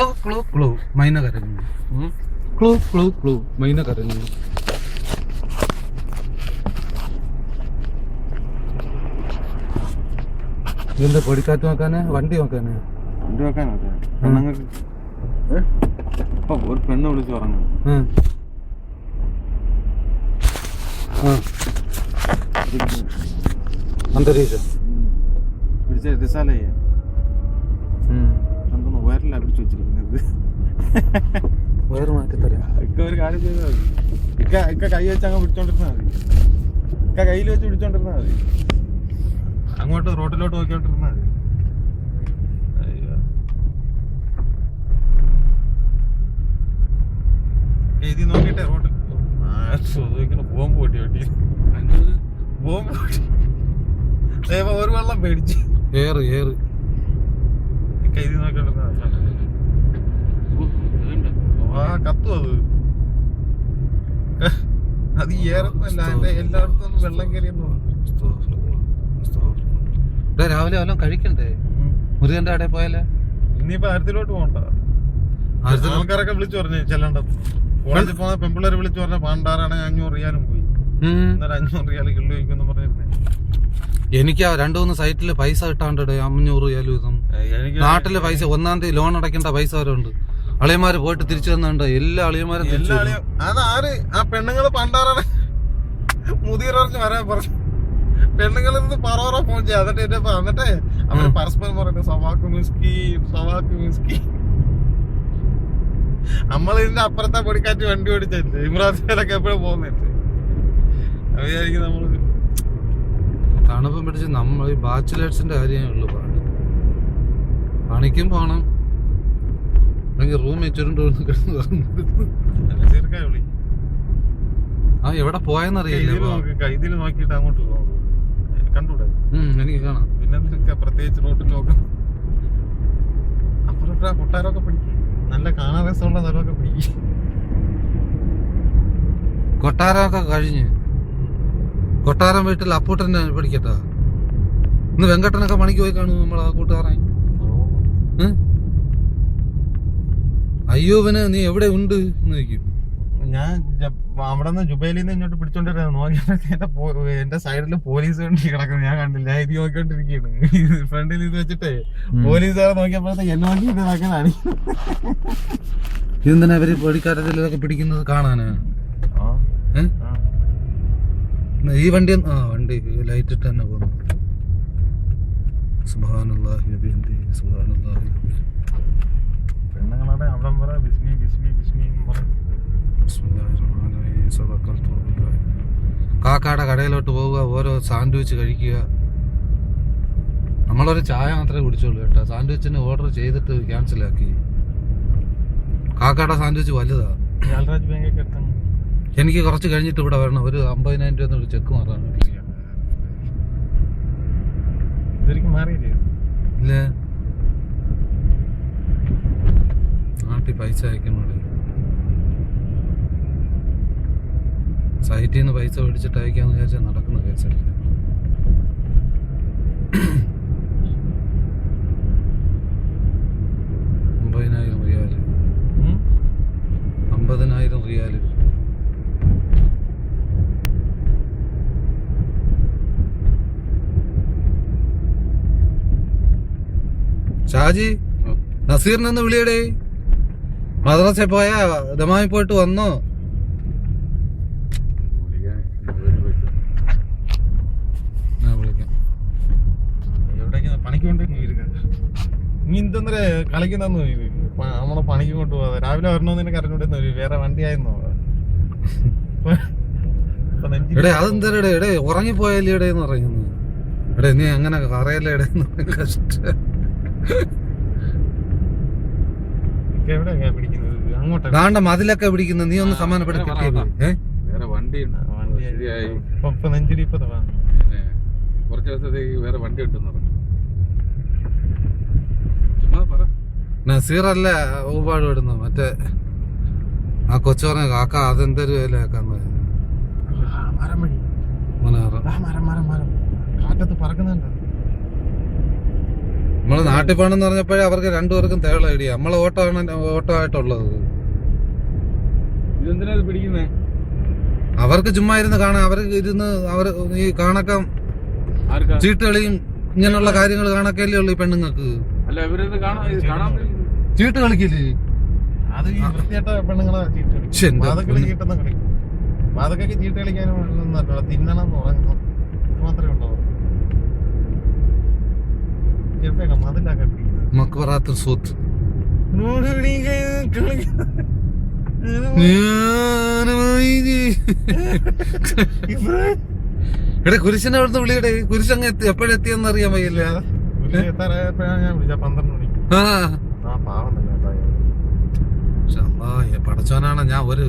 Clue clue clue മൈന കരഞ്ഞു. Clue clue clue മൈന കരഞ്ഞു. ഇതിന്റെ പൊടിക്കാറ്റ് നോക്കാന്, വണ്ടി നോക്കാന്, ഒരു പെണ്ണ് വിളിച്ചു പറഞ്ഞു. അന്തരീക്ഷം റിസാലയ്യ എന്തൊന്ന് വയറിലാ പിടിച്ചു വെച്ചിരിക്കുന്നത്. വയറ് മാറ്റിത്തരാം. ഒരു കാര്യം ചെയ്താൽ മതി. ഇക്ക കൈ വെച്ച് അങ്ങ് പിടിച്ചോണ്ടിരുന്നാൽ മതി. ഇക്ക കയ്യിൽ വെച്ച് പിടിച്ചോണ്ടിരുന്നാൽ മതി. അങ്ങോട്ട് റോഡിലോട്ട് നോക്കിക്കൊണ്ടിരുന്നാൽ മതി. എഴുതി നോക്കിട്ടെ റോഡ് ബോംബ് പൊട്ടി പൊട്ടി ബോംബ് പൊട്ടി ഒരു വെള്ളം പേടിച്ച് ഏറ് ഏറ് എഴുതി നോക്കിക്കൊണ്ടിരുന്ന കത്തും അത് ഏറൊന്നുമല്ല. അതിന്റെ എല്ലായിടത്തും ഒന്ന് വെള്ളം കയറിയെന്നോ. രാവിലെ വല്ലതും കഴിക്കണ്ടേ? മുരുകന്റെ അവിടെ പോയാലേ ഇനിയിപ്പോ ആയിരത്തിലോട്ട് പോകണ്ട. ആൾക്കാരൊക്കെ വിളിച്ചു പറഞ്ഞു ചെല്ലണ്ടത്. കോളേജിൽ പോകുന്ന പെമ്പിള്ളേര് വിളിച്ചു പറഞ്ഞ പണ്ടാറാണെങ്കിൽ 500 റിയാലും പോയി. 500 റിയാല് കിള്ളു വയ്ക്കുമെന്ന് പറഞ്ഞിരുന്നേ. എനിക്ക് 2-3 സൈറ്റില് പൈസ കിട്ടാണ്ട് 500 റിയാലും ഇതും. നാട്ടില് പൈസ 1-ാം തീയതി ലോൺ അടയ്ക്കേണ്ട പൈസ വരെ ഉണ്ട്. അളിയന്മാര് പോയിട്ട് തിരിച്ചു വന്നുണ്ട്. എല്ലാ അളിയന്മാരും അതാര് ആ പെണ്ണുങ്ങള് പണ്ടാറാണ് മുതിർ പറഞ്ഞ് വരാൻ പറഞ്ഞു. പെണ്ണുങ്ങളിൽ നിന്ന് പറോറ ഫോൺ ചെയ്യാം. എന്നിട്ട് അവര് പരസ്പരം പറയുന്നത് സവാക്ക് മിസ്കി. നമ്മളിതിന്റെ അപ്പുറത്തെ പൊടിക്കാറ്റ് വണ്ടി ഓടിച്ചിട്ട് ഇമ്രാത്തിലൊക്കെ എപ്പോഴും പോകുന്നുണ്ട്. വിചാരിക്കും നമ്മള് തണുപ്പം പിടിച്ച് നമ്മൾ ഈ ബാച്ചിലേഴ്സിന്റെ കാര്യമേ ഉള്ളു പാട്. പണിക്കും പോണം, അല്ലെങ്കിൽ റൂം വെച്ചിട്ടുണ്ട് ആ എവിടെ പോയെന്നറിയില്ല. ഇതിൽ നോക്കിട്ട് അങ്ങോട്ട് പോകും. കണ്ടൂടെ? എനിക്ക് കാണാം. പിന്നെ പ്രത്യേകിച്ച് റോട്ടിൽ നോക്കാം. അപ്പുറത്തെ കൊട്ടാരമൊക്കെ പിടിക്കും. നല്ല കാണാൻ രസമുള്ള സ്ഥലമൊക്കെ പിടിക്കും. കൊട്ടാരമൊക്കെ കഴിഞ്ഞ് കൊട്ടാരം വീട്ടിൽ അപ്പൂട്ടനെ പിടിക്കട്ടാ. ഇന്ന് വെങ്കട്ടനൊക്കെ പണിക്ക് പോയി കാണും നമ്മളാ കൂട്ടുകാരൻ. അയ്യോവന് നീ എവിടെ ഉണ്ട് എന്ന് ചോദിക്കും. ഞാൻ അവിടെ നിന്ന് ജുബൈലിന്ന് ഇങ്ങോട്ട് പിടിച്ചോണ്ടിരുന്നു. നോക്കിയപ്പോ എന്റെ സൈഡില് പോലീസ് വണ്ടി കിടക്കുന്നു. ഞാൻ കണ്ടില്ല. ഞാൻ ഇത് നോക്കിക്കൊണ്ടിരിക്കുകയാണ്. ഫ്രണ്ടിൽ ഇത് വെച്ചിട്ടേ പോലീസുകാരെ നോക്കിയപ്പോഴത്തേക്ക് എന്നെ നോക്കിയിട്ടാണ്. ഇതെന്തിനാ അവര് പൊടിക്കാരത്തിലൊക്കെ പിടിക്കുന്നത് കാണാനാ? ഈ വണ്ടി വണ്ടി ലൈറ്റ് ഇട്ട് തന്നെ പോകുന്നു. സുബ്ഹാനല്ലാഹി വബിഹംദിഹി സുബ്ഹാനല്ലാഹി. പെണ്ണുങ്ങളുടെ അവിടെ പറ ബിസ്മി ബിസ്മി ബിസ്മി എന്ന് പറയും. കാക്കയുടെ കടയിലോട്ട് പോവുക, ഓരോ സാൻഡ്വിച്ച് കഴിക്കുക. നമ്മളൊരു ചായ മാത്രമേ കുടിച്ചോളൂ കേട്ടോ. സാൻഡ്വിച്ചിന് ഓർഡർ ചെയ്തിട്ട് ക്യാൻസലാക്കി. കാക്കയുടെ സാൻഡ്വിച്ച് വലുതാ. എനിക്ക് കുറച്ച് കഴിഞ്ഞിട്ട് ഇവിടെ വരണം. ഒരു 50,000 രൂപ ചെക്ക് മാറാൻ. ഇല്ല, നാട്ടിൽ പൈസ അയക്കണോടെ. സൈറ്റിൽ നിന്ന് പൈസ മേടിച്ചിട്ട് അയക്കാന്ന് വിചാരിച്ചാൽ നടക്കുന്ന കേസല്ല. റിയാല് 50,000 റിയാല്. ഷാജി, നസീറിനൊന്ന് വിളിയടേ. മദ്രസ പോയാ ദമായി പോയിട്ട് വന്നോ? പണിക്ക് കൊണ്ട് നീ എന്തെന്നേ കളിക്കുന്ന നമ്മളെ പണിക്ക് കൊണ്ടുപോകാതെ രാവിലെ വരണമെന്ന് നിനക്ക് അറിഞ്ഞൂടെ? വേറെ വണ്ടി ആയിരുന്നോ? അതെന്തരടേ എടേ ഉറങ്ങിപ്പോയല്ലേ ഇടേന്ന് പറയുന്നു. എടേ നീ അങ്ങനെ അറിയല്ലേ ഇടേന്ന്. കഷ്ട. ദാണ്ട മതിലൊക്കെ പിടിക്കുന്നത്. നീ ഒന്ന് സമാനപ്പെട്ട് കിട്ടിയത്. വേറെ വണ്ടി നെഞ്ചിടി കുറച്ച് ദിവസത്തേക്ക് വേറെ വണ്ടി ഉണ്ടെന്ന് പറഞ്ഞു. നസീറല്ല ഊപാട് വിടുന്നു. മറ്റേ ആ കൊച്ചു പറഞ്ഞ കാക്ക അതെന്തൊരു വിലയാക്കാന്ന്. കാറ്റത്ത് പറക്കുന്നുണ്ട്. നമ്മള് നാട്ടിൽ പോകണമെന്ന് പറഞ്ഞപ്പോഴേ അവർക്ക് രണ്ടുപേർക്കും തേള ഐഡിയ. നമ്മളെ ഓട്ടോ ആണ് ഓട്ടോ ആയിട്ടുള്ളത്. ഇതെന്തിനാ ഇത് പിടിക്കുന്നേ? അവർക്ക് ചുമ്മാ ഇരുന്ന് കാണാൻ, അവർക്ക് ഇരുന്ന് അവർ ഈ കാണക്കം ചീട്ടുകളിയും ഇങ്ങനെയുള്ള കാര്യങ്ങൾ കാണക്കല്ലേ ഉള്ളു ഈ പെണ്ണുങ്ങൾക്ക്. അല്ല ഇവരത് കാണാൻ ചീട്ട് കളിക്കില്ലേ? അത് ഈ വൃത്തിയായിട്ട പെണ്ണുങ്ങളെ ചീട്ട് കളി. വാതക്കളി ചീട്ടെന്ന് കളി. വാതക്കൊക്കെ ചീട്ട് കളിക്കാനും തിന്നണം എന്ന് പറയുന്നു. ഇത് മാത്രമേ ഉണ്ടാവും. മതിലാക്കാൻ മക്ബറാത്തുൽ സൂത്ത്. ഇവിടെ കുരിശനെ അവിടുന്ന് വിളിയടേ. കുരിശങ്ങ് എപ്പോഴെത്തിയെന്ന് അറിയാൻ വയ്യല്ല. ഞാൻ വിളിച്ച 12 മണി. പാവം തന്നെ പടച്ചോനാണ്. ഞാൻ ഒരു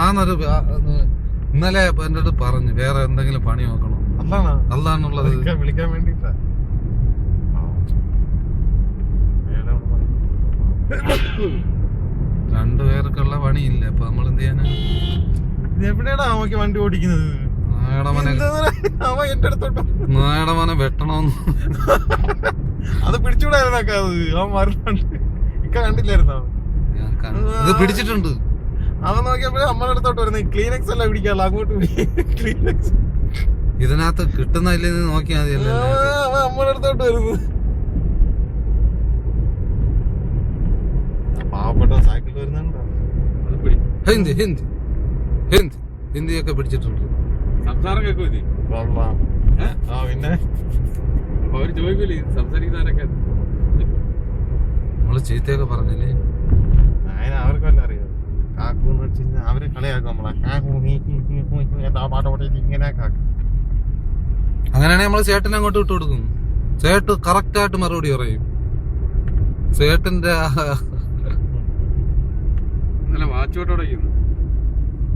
ആന്നൊരു ഇന്നലെ എന്റെ അടുത്ത് പറഞ്ഞു വേറെ എന്തെങ്കിലും പണി നോക്കണം. അല്ലാന്നുള്ളത് വിളിക്കാൻ വേണ്ടിട്ടാ. രണ്ടുപേർക്കുള്ള പണിയില്ല. അപ്പൊ നമ്മൾ എന്ത് ചെയ്യാനാ? എവിടെയാണ് അവക്ക് വണ്ടി ഓടിക്കുന്നത്? നായടമനെ വെട്ടണോന്ന്. അത് പിടിച്ചുകൂടായിരുന്നൊക്കെ. അത് അവൻ മറുപടി ഇക്ക കണ്ടില്ലായിരുന്നോ? ഇത് പിടിച്ചിട്ടുണ്ട്. അവൻ നോക്കിയപ്പോഴേ അമ്മയുടെ അടുത്തോട്ട് വരുന്നത് ക്ലീനക്സ് അല്ല പിടിക്കാനുള്ള. അങ്ങോട്ട് ക്ലീനക്സ് ഇതിനകത്ത് കിട്ടുന്നില്ലെന്ന് നോക്കിയാൽ മതിയല്ലോ. അമ്മയുടെ അടുത്തോട്ട് വരുന്നു. പാവപ്പെട്ട സൈക്കിൾ വരുന്നുണ്ടോ? ഹിന്ദി ഹിന്ദി ഹിന്ദി ഹിന്ദിയൊക്കെ പിടിച്ചിട്ടുണ്ട്. സംസാരം കേൾക്കൂലേ? പിന്നെ അവര് ചോദിക്കൂലേ സംസാരിക്കുന്നവരൊക്കെ? നമ്മള് ചീത്തയൊക്കെ പറഞ്ഞില്ലേ? അവർക്ക് വല്ല അറിയാം. കാക്കൂന്ന് വെച്ച് കഴിഞ്ഞാൽ അവരെ കളിയാക്കും നമ്മളെ. ഇങ്ങനെ കാക്കും. അങ്ങനെയാണെങ്കിൽ നമ്മള് ചേട്ടനെ അങ്ങോട്ട് വിട്ടു കൊടുക്കും. ചേട്ട് കറക്റ്റ് ആയിട്ട് മറുപടി പറയും. ചേട്ടന്റെ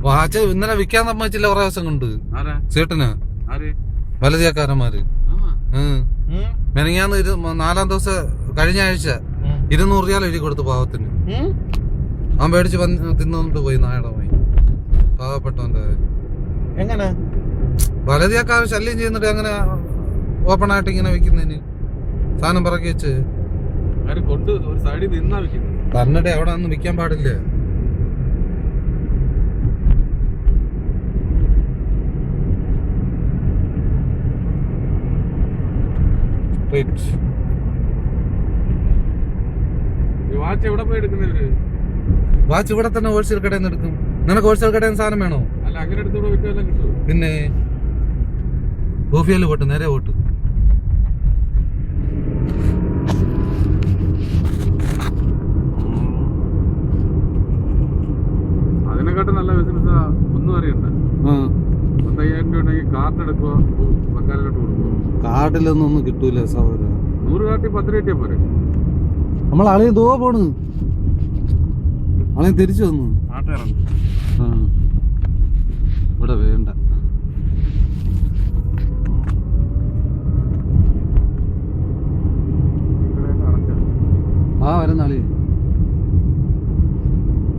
വാച്ച് ഇന്നലെ വിൽക്കാൻ സമ്മതിച്ചില്ല കുറെ ദിവസം കൊണ്ട്. ചേട്ടന് വലതിയാക്കാരന്മാര് മെനങ്ങാന്ന് 4-ാം ദിവസം കഴിഞ്ഞ ആഴ്ച 200 റിയാൽ എഴുതി കൊടുത്തു പാവത്തിന്. അവൻ പേടിച്ച് തിന്നുകൊണ്ട് പോയി നായടമായി. പാവപ്പെട്ടവന്റെ എങ്ങനെ വലതിയാക്കാർ ശല്യം ചെയ്യുന്നിട്ട് അങ്ങനെ ഓപ്പൺ ആയിട്ട് ഇങ്ങനെ വെക്കുന്നതിന് സാധനം പറക്കി വെച്ച് തന്നിട്ട് അവിടെ ഒന്നും വിൽക്കാൻ പാടില്ല. വാച്ച് എവിടെ പോയി എടുക്കുന്നവര്? വാച്ച് ഇവിടെ തന്നെ ഹോൾസെയിൽ കടയിൽ നിന്ന് എടുക്കും. നിനക്ക് ഹോൾസെയിൽ കടയിൽ നിന്ന് സാധനം വേണോ? അല്ല അങ്ങനെ എടുത്തോടെ വിറ്റാലും കിട്ടും. പിന്നെ ഓഫിയല് പോട്ട് നേരെ പോട്ട്. അതിനെക്കാട്ടും നല്ല ബിസിനസ് ഒന്നും അറിയണ്ട. 15,000 രൂപ ഉണ്ടെങ്കിൽ കാർഡ് എടുക്കുക, ബംഗാളിലോട്ട് കൊടുക്കുക. കാർഡിലൊന്നും കിട്ടൂല സഹോദര. 100 കാർഡിൽ 10 രൂപ കിട്ടിയാ പോരെ? നമ്മൾ അളിയ ദോ പോണ്. അളിയ തിരിച്ചു വന്നു. ഇവിടെ വേണ്ട. വരുന്ന അളിയ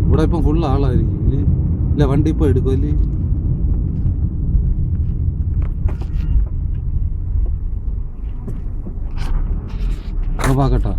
ഇവിടെ ഇപ്പം ഫുള്ള് ആളായിരിക്കും ഇല്ലേ? ഇല്ല വണ്ടി ഇപ്പൊ എടുക്കുമല്ലേ? ഉറപ്പാക്കട്ടാ.